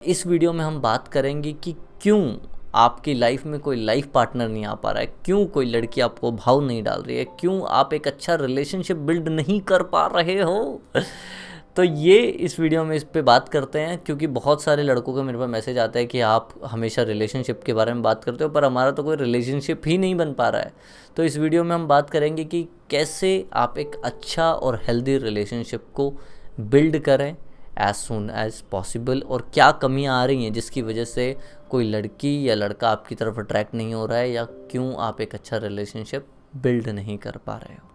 इस वीडियो में हम बात करेंगे कि क्यों आपकी लाइफ में कोई लाइफ पार्टनर नहीं आ पा रहा है, क्यों कोई लड़की आपको भाव नहीं डाल रही है, क्यों आप एक अच्छा रिलेशनशिप बिल्ड नहीं कर पा रहे हो। तो ये इस वीडियो में इस पे बात करते हैं, क्योंकि बहुत सारे लड़कों का मेरे पास मैसेज आता है कि आप हमेशा रिलेशनशिप के बारे में बात करते हो पर हमारा तो कोई रिलेशनशिप ही नहीं बन पा रहा है। तो इस वीडियो में हम बात करेंगे कि कैसे आप एक अच्छा और हेल्दी रिलेशनशिप को बिल्ड करें एज सुन एज पॉसिबल, और क्या कमियां आ रही हैं जिसकी वजह से कोई लड़की या लड़का आपकी तरफ अट्रैक्ट नहीं हो रहा है, या क्यों आप एक अच्छा रिलेशनशिप बिल्ड नहीं कर पा रहे हो।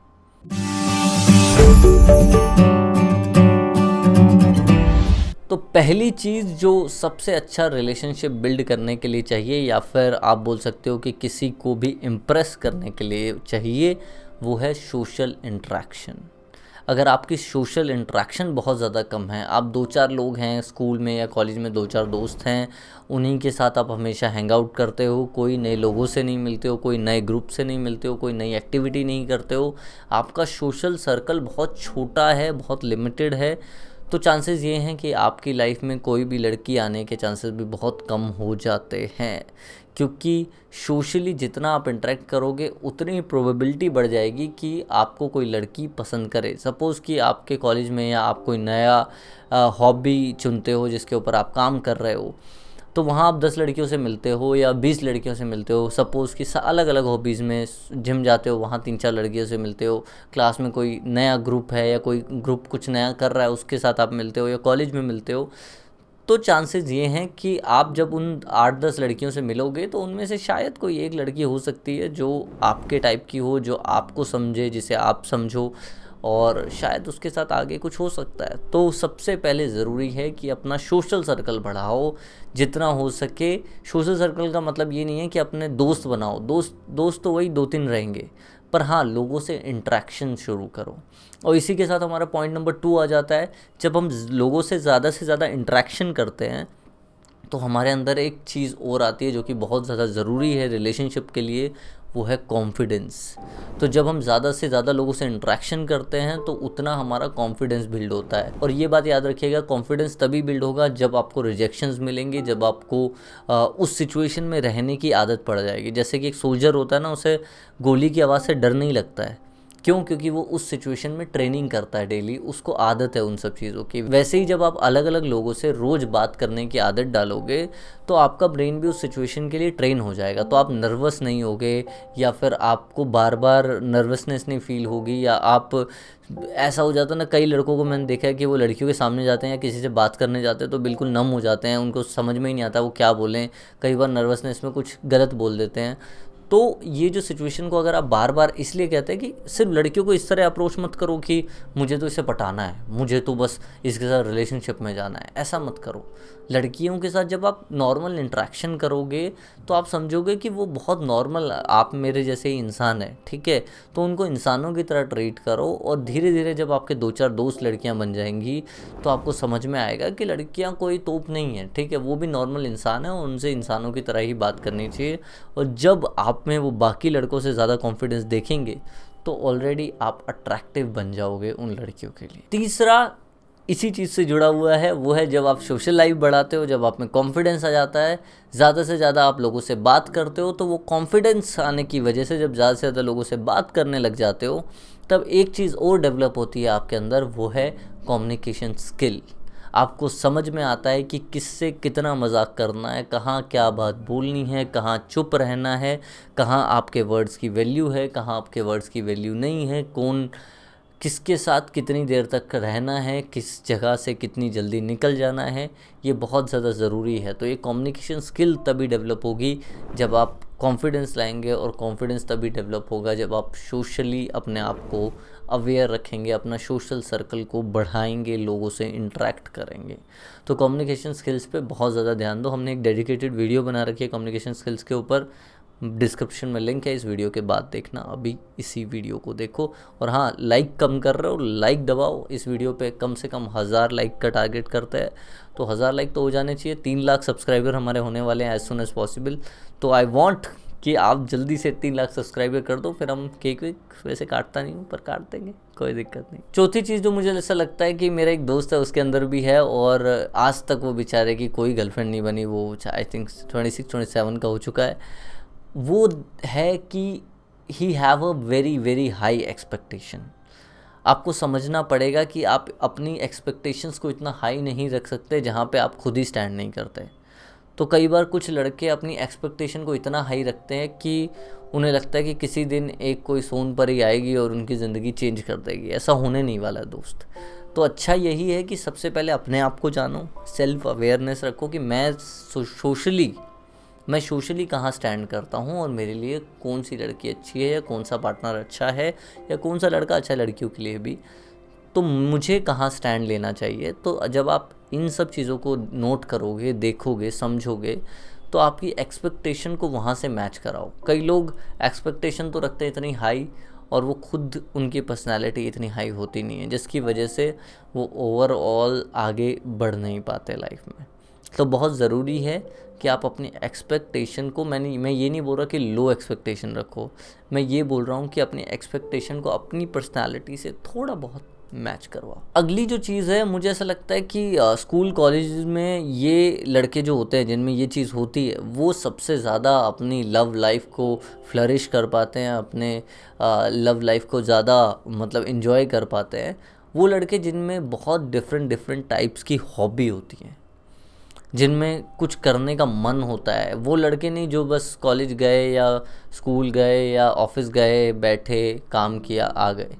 तो पहली चीज़ जो सबसे अच्छा रिलेशनशिप बिल्ड करने के लिए चाहिए, या फिर आप बोल सकते हो कि किसी को भी इम्प्रेस करने के लिए चाहिए, वो है सोशल इंटरेक्शन। अगर आपकी सोशल इंटरेक्शन बहुत ज़्यादा कम है, आप 2-4 लोग हैं स्कूल में या कॉलेज में, 2-4 दोस्त हैं, उन्हीं के साथ आप हमेशा हैंग आउट करते हो, कोई नए लोगों से नहीं मिलते हो, कोई नए ग्रुप से नहीं मिलते हो, कोई नई एक्टिविटी नहीं करते हो, आपका सोशल सर्कल बहुत छोटा है, बहुत लिमिटेड है, तो चांसेस ये हैं कि आपकी लाइफ में कोई भी लड़की आने के चांसेस भी बहुत कम हो जाते हैं। क्योंकि सोशली जितना आप इंटरेक्ट करोगे उतनी प्रोबेबिलिटी बढ़ जाएगी कि आपको कोई लड़की पसंद करे। सपोज़ कि आपके कॉलेज में या आप कोई नया हॉबी चुनते हो जिसके ऊपर आप काम कर रहे हो, तो वहाँ आप 10 लड़कियों से मिलते हो या 20 लड़कियों से मिलते हो। सपोज़ कि अलग अलग हॉबीज़ में जिम जाते हो, वहाँ 3-4 लड़कियों से मिलते हो। क्लास में कोई नया ग्रुप है या कोई ग्रुप कुछ नया कर रहा है, उसके साथ आप मिलते हो, या कॉलेज में मिलते हो। तो चांसेस ये हैं कि आप जब उन 8-10 लड़कियों से मिलोगे तो उनमें से शायद कोई एक लड़की हो सकती है जो आपके टाइप की हो, जो आपको समझे, जिसे आप समझो, और शायद उसके साथ आगे कुछ हो सकता है। तो सबसे पहले ज़रूरी है कि अपना सोशल सर्कल बढ़ाओ जितना हो सके। सोशल सर्कल का मतलब ये नहीं है कि अपने दोस्त बनाओ, दोस्त तो वही 2-3 रहेंगे, पर हाँ, लोगों से इंटरेक्शन शुरू करो। और इसी के साथ हमारा पॉइंट नंबर 2 आ जाता है। जब हम लोगों से ज़्यादा इंटरेक्शन करते हैं तो हमारे अंदर एक चीज़ और आती है जो कि बहुत ज़्यादा ज़रूरी है रिलेशनशिप के लिए, वो है कॉन्फिडेंस। तो जब हम ज़्यादा से ज़्यादा लोगों से इंटरेक्शन करते हैं तो उतना हमारा कॉन्फिडेंस बिल्ड होता है। और ये बात याद रखिएगा, कॉन्फिडेंस तभी बिल्ड होगा जब आपको रिजेक्शंस मिलेंगे, जब आपको उस सिचुएशन में रहने की आदत पड़ जाएगी। जैसे कि एक सोल्जर होता है ना, उसे गोली की आवाज़ से डर नहीं लगता है। क्यों? क्योंकि वो उस सिचुएशन में ट्रेनिंग करता है डेली, उसको आदत है उन सब चीज़ों की। वैसे ही जब आप अलग अलग लोगों से रोज़ बात करने की आदत डालोगे तो आपका ब्रेन भी उस सिचुएशन के लिए ट्रेन हो जाएगा। तो आप नर्वस नहीं होगे, या फिर आपको बार बार नर्वसनेस नहीं फील होगी, या आप ऐसा हो जाता है ना, कई लड़कों को मैंने देखा है कि वो लड़कियों के सामने जाते हैं या किसी से बात करने जाते हैं तो बिल्कुल नम हो जाते हैं, उनको समझ में ही नहीं आता वो क्या बोलें, कई बार नर्वसनेस में कुछ गलत बोल देते हैं। तो ये जो सिचुएशन को अगर आप बार बार, इसलिए कहते हैं कि सिर्फ लड़कियों को इस तरह अप्रोच मत करो कि मुझे तो इसे पटाना है, मुझे तो बस इसके साथ रिलेशनशिप में जाना है, ऐसा मत करो। लड़कियों के साथ जब आप नॉर्मल इंटरेक्शन करोगे तो आप समझोगे कि वो बहुत नॉर्मल, आप मेरे जैसे ही इंसान है, ठीक है। तो उनको इंसानों की तरह ट्रीट करो, और धीरे धीरे जब आपके 2-4 दोस्त लड़कियां बन जाएंगी तो आपको समझ में आएगा कि लड़कियां कोई तोप नहीं है, ठीक है, वो भी नॉर्मल इंसान है, और उनसे इंसानों की तरह ही बात करनी चाहिए। और जब आप में वो बाकी लड़कों से ज़्यादा कॉन्फिडेंस देखेंगे तो ऑलरेडी आप अट्रैक्टिव बन जाओगे उन लड़कियों के लिए। तीसरा इसी चीज़ से जुड़ा हुआ है, वो है जब आप सोशल लाइफ बढ़ाते हो, जब आप में कॉन्फिडेंस आ जाता है, ज़्यादा से ज़्यादा आप लोगों से बात करते हो, तो वो कॉन्फिडेंस आने की वजह से जब ज़्यादा से ज़्यादा लोगों से बात करने लग जाते हो तब एक चीज़ और डेवलप होती है आपके अंदर, वो है कम्युनिकेशन स्किल। आपको समझ में आता है कि किससे कितना मजाक करना है, कहाँ क्या बात बोलनी है, कहाँ चुप रहना है, कहाँ आपके वर्ड्स की वैल्यू है, कहाँ आपके वर्ड्स की वैल्यू नहीं है, कौन किसके साथ कितनी देर तक रहना है, किस जगह से कितनी जल्दी निकल जाना है, ये बहुत ज़्यादा ज़रूरी है। तो ये कम्युनिकेशन स्किल तभी डेवलप होगी जब आप कॉन्फिडेंस लाएंगे, और कॉन्फिडेंस तभी डेवलप होगा जब आप सोशली अपने आप को अवेयर रखेंगे, अपना सोशल सर्कल को बढ़ाएंगे, लोगों से इंटरेक्ट करेंगे। तो कम्युनिकेशन स्किल्स पे बहुत ज़्यादा ध्यान दो। हमने एक डेडिकेटेड वीडियो बना रखी है कम्युनिकेशन स्किल्स के ऊपर, डिस्क्रिप्शन में लिंक है, इस वीडियो के बाद देखना, अभी इसी वीडियो को देखो। और हाँ, लाइक कम कर रहे हो, लाइक दबाओ। इस वीडियो पे कम से कम 1000 लाइक का टारगेट करते हैं, तो 1000 लाइक तो हो जाने चाहिए। 3 लाख सब्सक्राइबर हमारे होने वाले हैं एज सुन एज पॉसिबल। तो आई वॉन्ट कि आप जल्दी से 3 लाख सब्सक्राइबर कर दो, फिर हम केक वेक वैसे काटता नहीं हूँ पर काट देंगे, कोई दिक्कत नहीं। चौथी चीज़ जो मुझे ऐसा लगता है कि मेरा एक दोस्त है उसके अंदर भी है और आज तक वो बेचारे की कोई गर्लफ्रेंड नहीं बनी, वो आई थिंक 26-27 का हो चुका है। वो है कि he have a very very high expectation. आपको समझना पड़ेगा कि आप अपनी एक्सपेक्टेशंस को इतना हाई नहीं रख सकते जहाँ पे आप खुद ही स्टैंड नहीं करते। तो कई बार कुछ लड़के अपनी एक्सपेक्टेशन को इतना हाई रखते हैं कि उन्हें लगता है कि किसी दिन एक कोई सोन परी आएगी और उनकी ज़िंदगी चेंज कर देगी। ऐसा होने नहीं वाला दोस्त। तो अच्छा यही है कि सबसे पहले अपने आप को जानो, सेल्फ अवेयरनेस रखो कि मैं सोशली कहाँ स्टैंड करता हूँ और मेरे लिए कौन सी लड़की अच्छी है या कौन सा पार्टनर अच्छा है या कौन सा लड़का अच्छा है लड़कियों के लिए भी, तो मुझे कहाँ स्टैंड लेना चाहिए। तो जब आप इन सब चीज़ों को नोट करोगे, देखोगे, समझोगे, तो आपकी एक्सपेक्टेशन को वहाँ से मैच कराओ। कई लोग एक्सपेक्टेशन तो रखते हैं इतनी हाई और वो खुद उनकी पर्सनालिटी इतनी हाई होती नहीं है, जिसकी वजह से वो ओवरऑल आगे बढ़ नहीं पाते लाइफ में। तो बहुत ज़रूरी है कि आप अपनी एक्सपेक्टेशन को, मैं ये नहीं बोल रहा कि लो एक्सपेक्टेशन रखो, मैं ये बोल रहा हूँ कि अपनी एक्सपेक्टेशन को अपनी पर्सनालिटी से थोड़ा बहुत मैच करवाओ। अगली जो चीज़ है, मुझे ऐसा लगता है कि स्कूल कॉलेज में ये लड़के जो होते हैं जिनमें ये चीज़ होती है, वो सबसे ज़्यादा अपनी लव लाइफ को फ्लरिश कर पाते हैं, अपने लव लाइफ को ज़्यादा मतलब इन्जॉय कर पाते हैं। वो लड़के जिनमें बहुत डिफरेंट टाइप्स की हॉबी होती हैं, जिनमें कुछ करने का मन होता है। वो लड़के नहीं जो बस कॉलेज गए या स्कूल गए या ऑफिस गए, बैठे, काम किया, आ गए।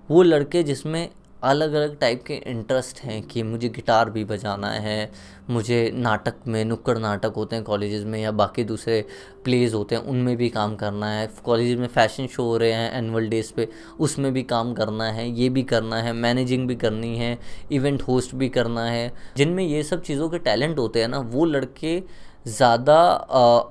वो लड़के जिसमें अलग अलग टाइप के इंटरेस्ट हैं कि मुझे गिटार भी बजाना है, मुझे नाटक में, नुक्कड़ नाटक होते हैं कॉलेजेस में या बाकी दूसरे प्लेज होते हैं उनमें भी काम करना है, कॉलेज में फैशन शो हो रहे हैं एनुअल डेज पे, उसमें भी काम करना है, ये भी करना है, मैनेजिंग भी करनी है, इवेंट होस्ट भी करना है। जिनमें ये सब चीज़ों के टैलेंट होते हैं ना, वो लड़के ज़्यादा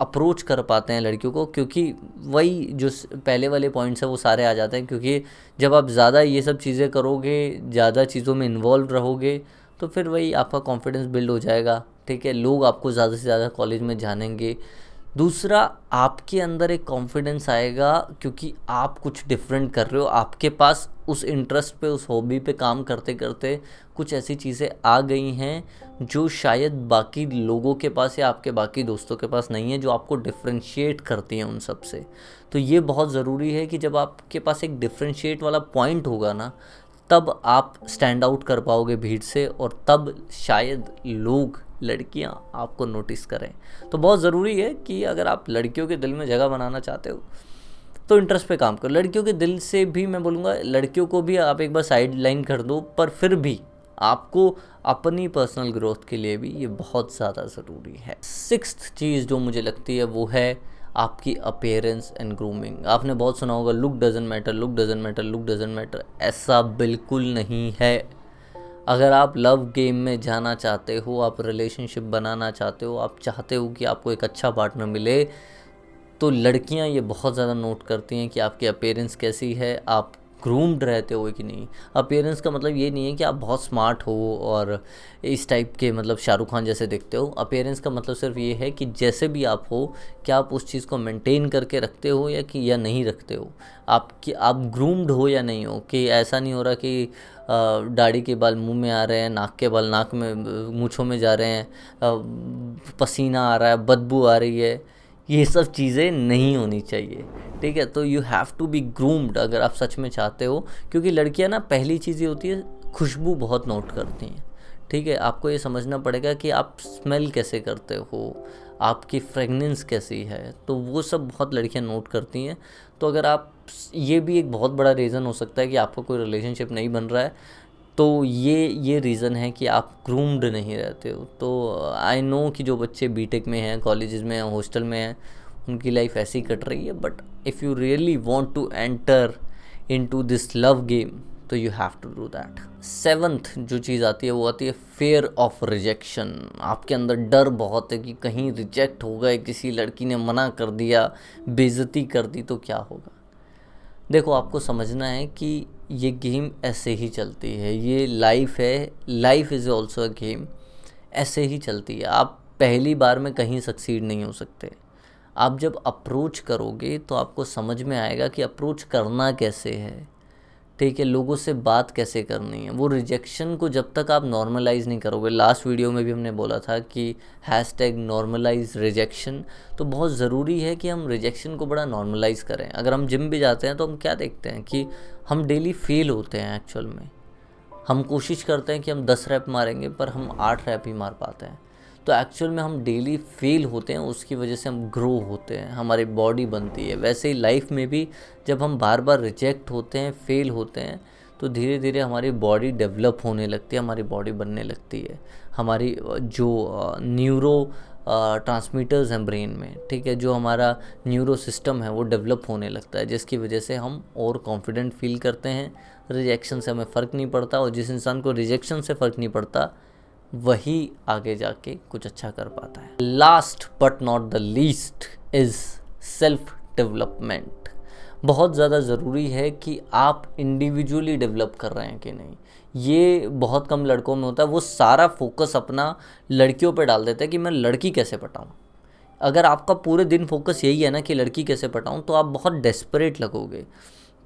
अप्रोच कर पाते हैं लड़कियों को, क्योंकि वही जो पहले वाले पॉइंट्स हैं वो सारे आ जाते हैं। क्योंकि जब आप ज़्यादा ये सब चीज़ें करोगे, ज़्यादा चीज़ों में इन्वॉल्व रहोगे, तो फिर वही आपका कॉन्फिडेंस बिल्ड हो जाएगा। ठीक है, लोग आपको ज़्यादा से ज़्यादा कॉलेज में जानेंगे। दूसरा, आपके अंदर एक कॉन्फिडेंस आएगा क्योंकि आप कुछ डिफरेंट कर रहे हो, आपके पास उस इंटरेस्ट पे, उस हॉबी पे काम करते करते कुछ ऐसी चीज़ें आ गई हैं जो शायद बाकी लोगों के पास या आपके बाकी दोस्तों के पास नहीं है, जो आपको डिफरेंशिएट करती हैं उन सब से। तो ये बहुत ज़रूरी है कि जब आपके पास एक डिफरेंशिएट वाला पॉइंट होगा ना, तब आप स्टैंड आउट कर पाओगे भीड़ से, और तब शायद लोग, लड़कियां आपको नोटिस करें। तो बहुत ज़रूरी है कि अगर आप लड़कियों के दिल में जगह बनाना चाहते हो तो इंटरेस्ट पे काम करो। लड़कियों के दिल से भी मैं बोलूँगा, लड़कियों को भी आप एक बार साइड लाइन कर दो, पर फिर भी आपको अपनी पर्सनल ग्रोथ के लिए भी ये बहुत ज़्यादा ज़रूरी है। सिक्स्थ चीज़ जो मुझे लगती है वो है आपकी अपीयरेंस एंड ग्रूमिंग। आपने बहुत सुना होगा, look doesn't matter, look doesn't matter, look doesn't matter. ऐसा बिल्कुल नहीं है। अगर आप लव गेम में जाना चाहते हो, आप रिलेशनशिप बनाना चाहते हो, आप चाहते हो कि आपको एक अच्छा पार्टनर मिले, तो लड़कियां ये बहुत ज़्यादा नोट करती हैं कि आपकी अपीयरेंस कैसी है, आप ग्रूम्ड रहते हो कि नहीं। अपीयरेंस का मतलब ये नहीं है कि आप बहुत स्मार्ट हो और इस टाइप के, मतलब शाहरुख खान जैसे दिखते हो। अपीयरेंस का मतलब सिर्फ ये है कि जैसे भी आप हो, क्या आप उस चीज़ को मेंटेन करके रखते हो या नहीं रखते हो, आप ग्रूम्ड हो या नहीं हो। कि ऐसा नहीं हो रहा कि दाढ़ी के बाल मुंह में आ रहे हैं, नाक के बाल नाक में, मूँछों में जा रहे हैं, पसीना आ रहा है, बदबू आ रही है। ये सब चीज़ें नहीं होनी चाहिए। ठीक है, तो you have to be groomed अगर आप सच में चाहते हो। क्योंकि लड़कियां ना, पहली चीज़ ये होती है, खुशबू बहुत नोट करती हैं। ठीक है, आपको ये समझना पड़ेगा कि आप स्मेल कैसे करते हो, आपकी फ्रेगनेंस कैसी है, तो वो सब बहुत लड़कियां नोट करती हैं। तो अगर आप, ये भी एक बहुत बड़ा रीज़न हो सकता है कि आपका कोई रिलेशनशिप नहीं बन रहा है, तो ये रीज़न है कि आप ग्रूम्ड नहीं रहते हो। तो आई नो कि जो बच्चे बीटेक में हैं, कॉलेजेस में हैं, हॉस्टल में हैं, उनकी लाइफ ऐसी कट रही है। But if you really want to enter into this love game, तो you have to do that. Seventh जो चीज़ आती है वो आती है फेयर ऑफ रिजेक्शन। आपके अंदर डर बहुत है कि कहीं रिजेक्ट हो गए, किसी लड़की ने मना कर दिया, बेइज्जती कर दी, तो क्या होगा। देखो, आपको समझना है कि ये गेम ऐसे ही चलती है, ये लाइफ है, life is also a game. ऐसे ही चलती है। आप पहली बार में कहीं सक्सीड नहीं हो सकते। आप जब अप्रोच करोगे तो आपको समझ में आएगा कि अप्रोच करना कैसे है, ठीक है, लोगों से बात कैसे करनी है। वो रिजेक्शन को जब तक आप नॉर्मलाइज़ नहीं करोगे, लास्ट वीडियो में भी हमने बोला था कि #नॉर्मलाइज रिजेक्शन, तो बहुत ज़रूरी है कि हम रिजेक्शन को बड़ा नॉर्मलाइज़ करें। अगर हम जिम भी जाते हैं तो हम क्या देखते हैं कि हम डेली फेल होते हैं। एक्चुअल में हम कोशिश करते हैं कि हम 10 रैप मारेंगे पर हम 8 रैप ही मार पाते हैं। तो एक्चुअल में हम डेली फेल होते हैं, उसकी वजह से हम ग्रो होते हैं, हमारी बॉडी बनती है। वैसे ही लाइफ में भी जब हम बार बार रिजेक्ट होते हैं, फेल होते हैं, तो धीरे धीरे हमारी बॉडी डेवलप होने लगती है, हमारी बॉडी बनने लगती है। हमारी जो न्यूरो ट्रांसमीटर्स हैं ब्रेन में, ठीक है, जो हमारा न्यूरो सिस्टम है वो डेवलप होने लगता है, जिसकी वजह से हम और कॉन्फिडेंट फील करते हैं। रिजेक्शन से हमें फ़र्क नहीं पड़ता, और जिस इंसान को रिजेक्शन से फ़र्क नहीं पड़ता वही आगे जाके कुछ अच्छा कर पाता है। Last but not the least is self development. बहुत ज़्यादा ज़रूरी है कि आप इंडिविजुअली डेवलप कर रहे हैं कि नहीं। ये बहुत कम लड़कों में होता है। वो सारा फोकस अपना लड़कियों पे डाल देते हैं कि मैं लड़की कैसे पटाऊँ। अगर आपका पूरे दिन फोकस यही है ना कि लड़की कैसे पटाऊँ, तो आप बहुत डेस्परेट लगोगे,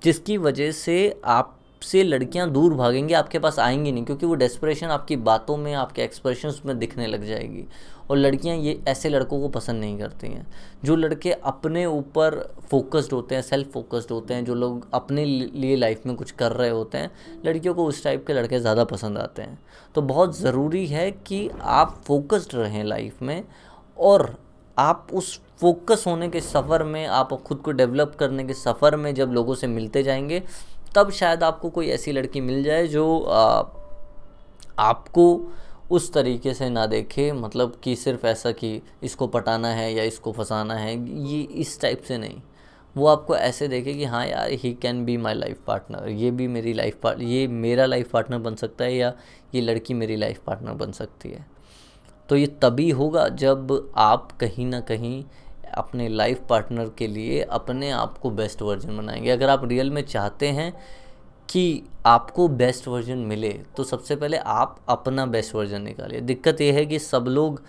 जिसकी वजह से आपसे लड़कियां दूर भागेंगी, आपके पास आएंगी नहीं, क्योंकि वो डेस्परेशन आपकी बातों में, आपके एक्सप्रेशंस में दिखने लग जाएगी। और लड़कियां ये ऐसे लड़कों को पसंद नहीं करती हैं। जो लड़के अपने ऊपर फोकस्ड होते हैं, सेल्फ फोकस्ड होते हैं, जो लोग अपने लिए लाइफ में कुछ कर रहे होते हैं, लड़कियों को उस टाइप के लड़के ज़्यादा पसंद आते हैं। तो बहुत ज़रूरी है कि आप फोकस्ड रहें लाइफ में, और आप उस फोकस होने के सफ़र में, आप खुद को डेवलप करने के सफ़र में जब लोगों से मिलते जाएंगे, तब शायद आपको कोई ऐसी लड़की मिल जाए जो आपको उस तरीके से ना देखे, मतलब कि सिर्फ ऐसा कि इसको पटाना है या इसको फंसाना है, ये इस टाइप से नहीं। वो आपको ऐसे देखे कि हाँ यार, he can be my life partner, ये भी मेरी ये मेरा लाइफ पार्टनर बन सकता है, या ये लड़की मेरी लाइफ पार्टनर बन सकती है। तो ये तभी होगा जब आप कहीं ना कहीं अपने लाइफ पार्टनर के लिए अपने आप को बेस्ट वर्जन बनाएंगे। अगर आप रियल में चाहते हैं कि आपको बेस्ट वर्जन मिले, तो सबसे पहले आप अपना बेस्ट वर्जन निकालिए। दिक्कत ये है कि सब लोग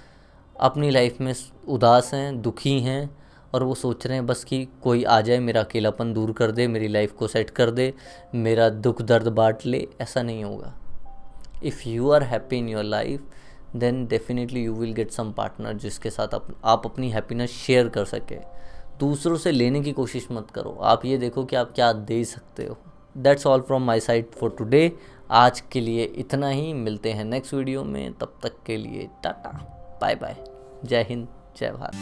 अपनी लाइफ में उदास हैं, दुखी हैं, और वो सोच रहे हैं बस कि कोई आ जाए, मेरा अकेलापन दूर कर दे, मेरी लाइफ को सेट कर दे, मेरा दुख दर्द बांट ले। ऐसा नहीं होगा। If you are happy in your life, then definitely you will get some partner जिसके साथ आप अपनी हैप्पीनेस शेयर कर सके। दूसरों से लेने की कोशिश मत करो, आप ये देखो कि आप क्या दे सकते हो। That's all from my side for today. आज के लिए इतना ही, मिलते हैं नेक्स्ट वीडियो में। तब तक के लिए टाटा, बाय बाय, जय हिंद, जय भारत।